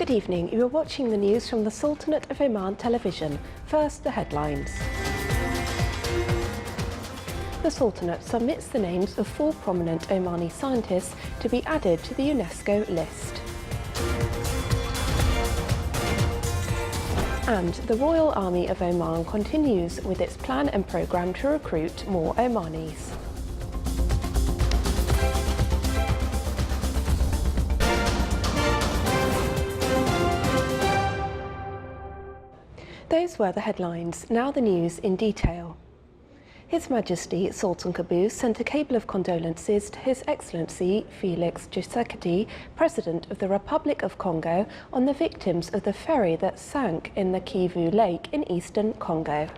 Good evening. You are watching the news from the Sultanate of Oman television. First, the headlines. The Sultanate submits the names of 4 prominent Omani scientists to be added to the UNESCO list. And the Royal Army of Oman continues with its plan and programme to recruit more Omanis. Those were the headlines. Now the news in detail. His Majesty Sultan Qaboos sent a cable of condolences to His Excellency Felix Tshisekedi, President of the Republic of Congo, on the victims of the ferry that sank in the Kivu Lake in eastern Congo.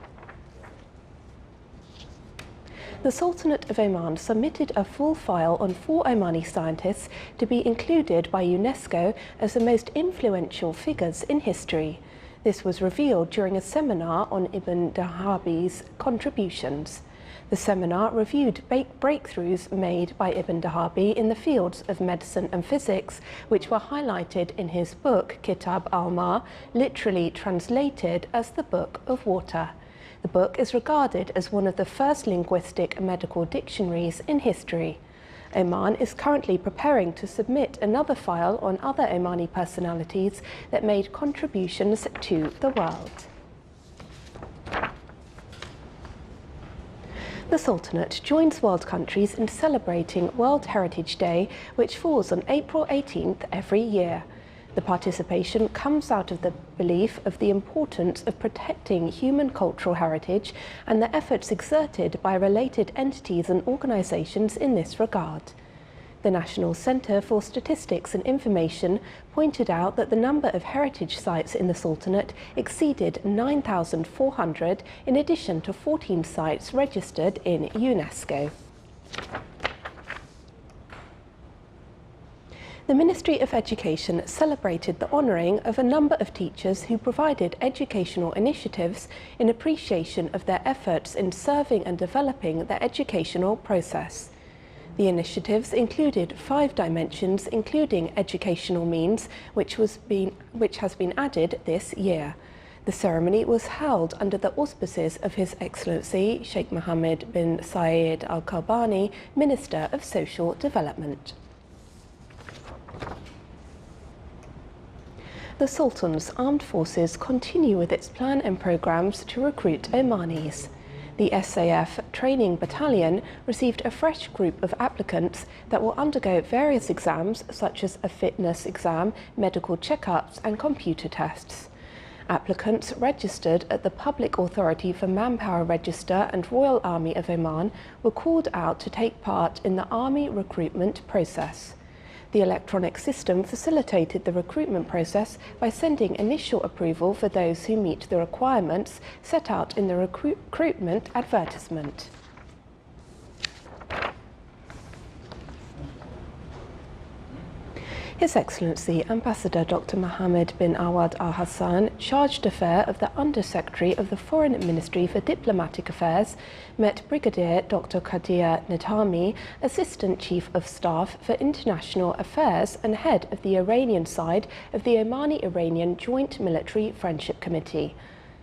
The Sultanate of Oman submitted a full file on 4 Omani scientists to be included by UNESCO as the most influential figures in history. This was revealed during a seminar on Ibn Dahabi's contributions. The seminar reviewed breakthroughs made by Ibn Dahabi in the fields of medicine and physics, which were highlighted in his book Kitab al-Ma, literally translated as the Book of Water. The book is regarded as one of the first linguistic medical dictionaries in history. Oman is currently preparing to submit another file on other Omani personalities that made contributions to the world. The Sultanate joins world countries in celebrating World Heritage Day, which falls on April 18th every year. The participation comes out of the belief of the importance of protecting human cultural heritage and the efforts exerted by related entities and organisations in this regard. The National Centre for Statistics and Information pointed out that the number of heritage sites in the Sultanate exceeded 9,400, in addition to 14 sites registered in UNESCO. The Ministry of Education celebrated the honouring of a number of teachers who provided educational initiatives in appreciation of their efforts in serving and developing the educational process. The initiatives included 5 dimensions, including educational means, which has been added this year. The ceremony was held under the auspices of His Excellency Sheikh Mohammed bin Zayed Al Nahyan, Minister of Social Development. The Sultan's armed forces continue with its plan and programmes to recruit Omanis. The SAF Training Battalion received a fresh group of applicants that will undergo various exams such as a fitness exam, medical checkups and computer tests. Applicants registered at the Public Authority for Manpower Register and Royal Army of Oman were called out to take part in the Army recruitment process. The electronic system facilitated the recruitment process by sending initial approval for those who meet the requirements set out in the recruitment advertisement. His Excellency Ambassador Dr. Mohammed bin Awad Al Hassan, Charge d'Affaires of the Under-Secretary of the Foreign Ministry for Diplomatic Affairs, met Brigadier Dr. Qadir Netami, Assistant Chief of Staff for International Affairs and head of the Iranian side of the Omani-Iranian Joint Military Friendship Committee.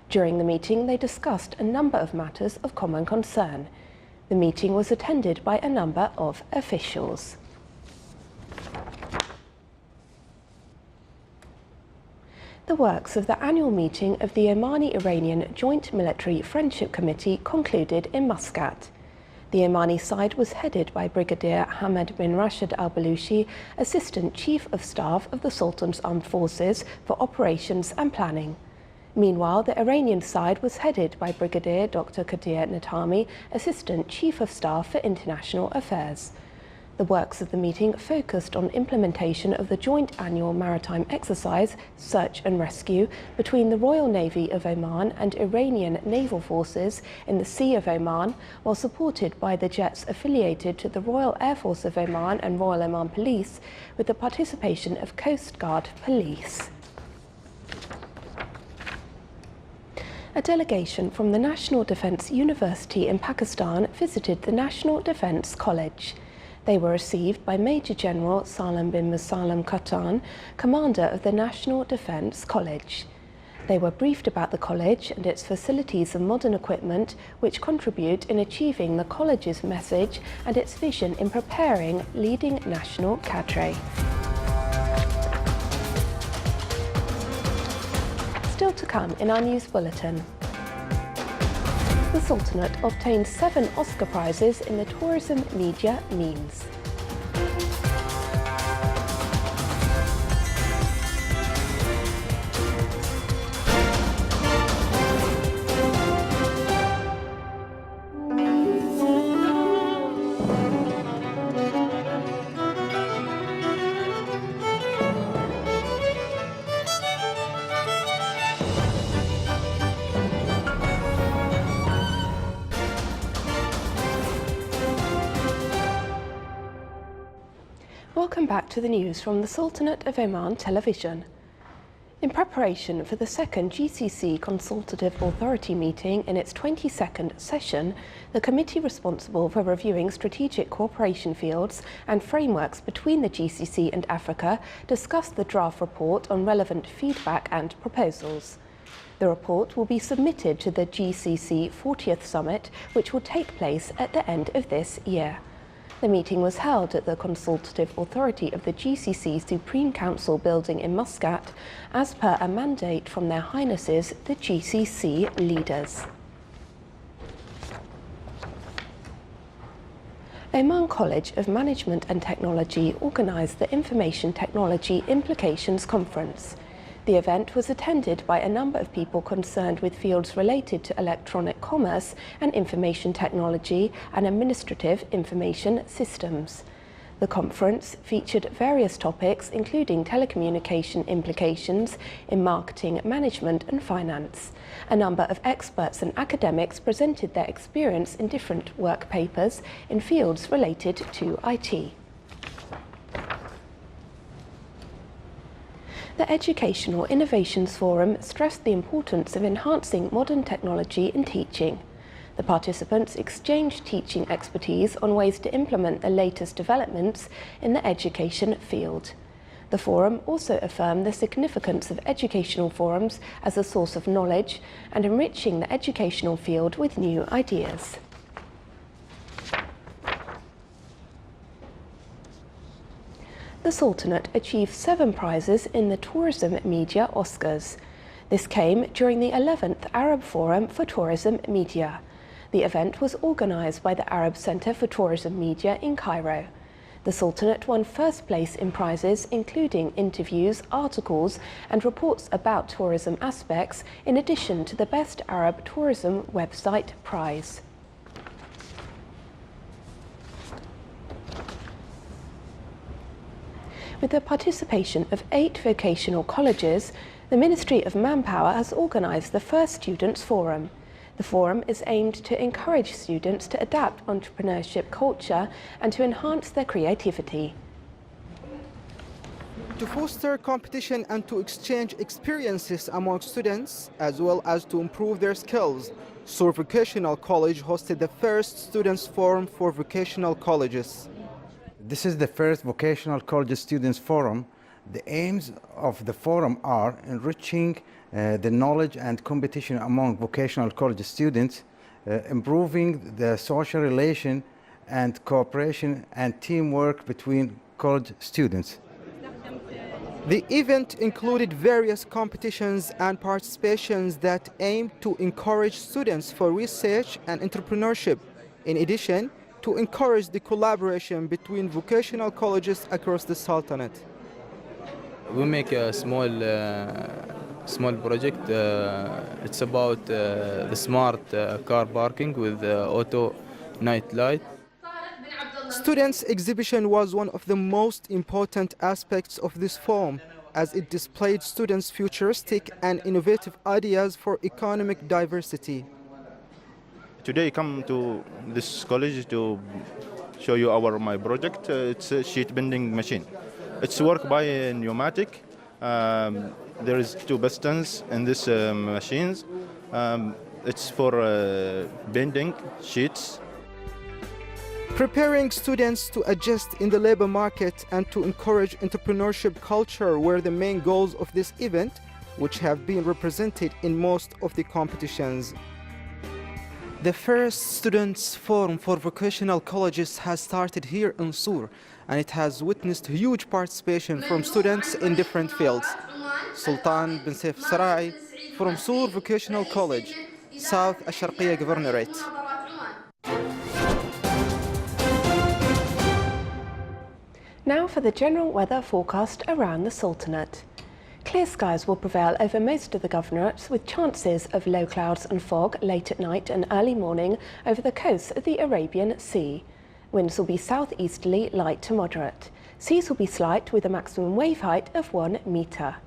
During the meeting, they discussed a number of matters of common concern. The meeting was attended by a number of officials. The works of the annual meeting of the Omani-Iranian Joint Military Friendship Committee concluded in Muscat. The Omani side was headed by Brigadier Hamad bin Rashid al-Balushi, Assistant Chief of Staff of the Sultan's Armed Forces for Operations and Planning. Meanwhile, the Iranian side was headed by Brigadier Dr. Qadir Netami, Assistant Chief of Staff for International Affairs. The works of the meeting focused on implementation of the joint annual maritime exercise, Search and Rescue, between the Royal Navy of Oman and Iranian naval forces in the Sea of Oman, while supported by the jets affiliated to the Royal Air Force of Oman and Royal Oman Police, with the participation of Coast Guard Police. A delegation from the National Defence University in Pakistan visited the National Defence College. They were received by Major General Salam bin Musallam Katan, commander of the National Defence College. They were briefed about the college and its facilities and modern equipment, which contribute in achieving the college's message and its vision in preparing leading national cadre. Still to come in our news bulletin. The Sultanate obtained 7 Oscar Prizes in the tourism media means. Welcome back to the news from the Sultanate of Oman Television. In preparation for the second GCC Consultative Authority meeting in its 22nd session, the committee responsible for reviewing strategic cooperation fields and frameworks between the GCC and Africa discussed the draft report on relevant feedback and proposals. The report will be submitted to the GCC 40th Summit, which will take place at the end of this year. The meeting was held at the Consultative Authority of the GCC Supreme Council building in Muscat, as per a mandate from Their Highnesses, the GCC leaders. Oman College of Management and Technology organised the Information Technology Implications Conference. The event was attended by a number of people concerned with fields related to electronic commerce and information technology and administrative information systems. The conference featured various topics including telecommunication implications in marketing, management and finance. A number of experts and academics presented their experience in different work papers in fields related to IT. The Educational Innovations Forum stressed the importance of enhancing modern technology in teaching. The participants exchanged teaching expertise on ways to implement the latest developments in the education field. The forum also affirmed the significance of educational forums as a source of knowledge and enriching the educational field with new ideas. The Sultanate achieved 7 prizes in the Tourism Media Oscars. This came during the 11th Arab Forum for Tourism Media. The event was organised by the Arab Centre for Tourism Media in Cairo. The Sultanate won first place in prizes including interviews, articles and reports about tourism aspects, in addition to the Best Arab Tourism Website prize. With the participation of 8 vocational colleges, the Ministry of Manpower has organised the first Students' Forum. The forum is aimed to encourage students to adapt entrepreneurship culture and to enhance their creativity. To foster competition and to exchange experiences among students, as well as to improve their skills, Sur Vocational College hosted the first Students' Forum for vocational colleges. This is the first Vocational College Students Forum. The aims of the forum are enriching the knowledge and competition among vocational college students, improving the social relation and cooperation and teamwork between college students. The event included various competitions and participations that aimed to encourage students for research and entrepreneurship. In addition, to encourage the collaboration between vocational colleges across the Sultanate. We make a small project. It's about the smart car parking with auto night light. Students' exhibition was one of the most important aspects of this forum, as it displayed students' futuristic and innovative ideas for economic diversity. Today I come to this college to show you my project. It's a sheet bending machine. It's work by a pneumatic. There is 2 pistons in this machines. It's for bending sheets. Preparing students to adjust in the labor market and to encourage entrepreneurship culture were the main goals of this event, which have been represented in most of the competitions. The first Students' Forum for Vocational Colleges has started here in Sur, and it has witnessed huge participation from students in different fields. Sultan bin Saif Sarai from Sur Vocational College, South Al-Sharqiyya Governorate. Now for the general weather forecast around the Sultanate. Clear skies will prevail over most of the governorates, with chances of low clouds and fog late at night and early morning over the coast of the Arabian Sea. Winds will be southeasterly light to moderate. Seas will be slight with a maximum wave height of 1 metre.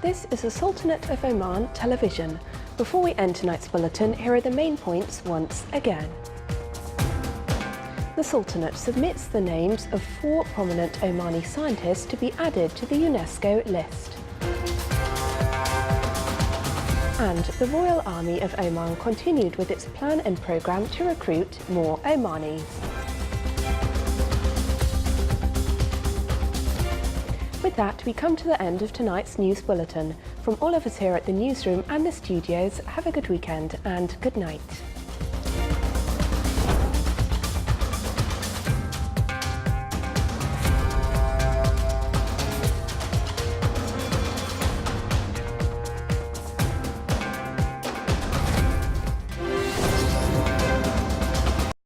This is the Sultanate of Oman television. Before we end tonight's bulletin, here are the main points once again. The Sultanate submits the names of 4 prominent Omani scientists to be added to the UNESCO list. And the Royal Army of Oman continued with its plan and programme to recruit more Omanis. With that, we come to the end of tonight's news bulletin. From all of us here at the newsroom and the studios, have a good weekend and good night.